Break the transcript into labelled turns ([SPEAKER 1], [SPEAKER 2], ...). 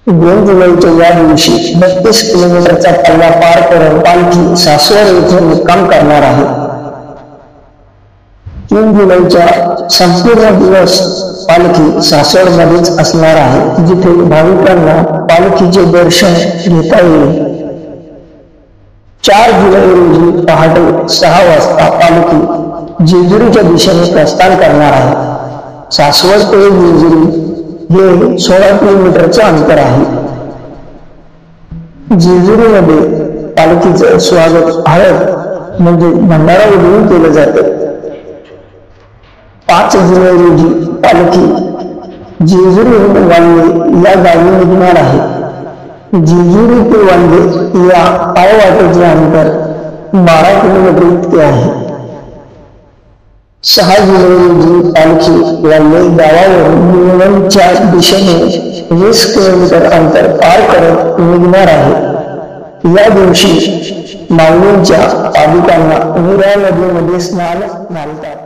[SPEAKER 1] 2 जुलैच्या या दिवशी 32 किलोमीटरचा पल्ला पार करून पालखी सासवड येथे मुक्काम करणार आहे. 3 जुलैचा संपूर्ण दिवस पालखी सासवडमध्येच असणार आहे, जिथे भाविकांना पालखीचे दर्शन घेता येईल. 4 जुलै रोजी पहाटे 6 वाजता पालखी जेजुरीच्या दिशेने प्रस्थान करणार आहे. सासवड ते जेजुरी हे 16 किलोमीटरचे अंतर आहे. जेजुरीमध्ये पालखीचे स्वागत हळद म्हणजे भंडारा उधळून केले जाते. 5 जुलै रोजी पालखी जेजुरीहून वांगे या गावी निघणार आहे. जेजुरी ते वांगे या पायवाटेचे अंतर 12 किलोमीटर इतके आहे. 6 जुलै रोजी पालखी वांगे गावावरून निळवणच्या दिशेने 20 किलोमीटर अंतर पार करत निघणार आहे. या दिवशी माऊलींच्या पादुकांना नीरा नदीमध्ये स्नान घालतात.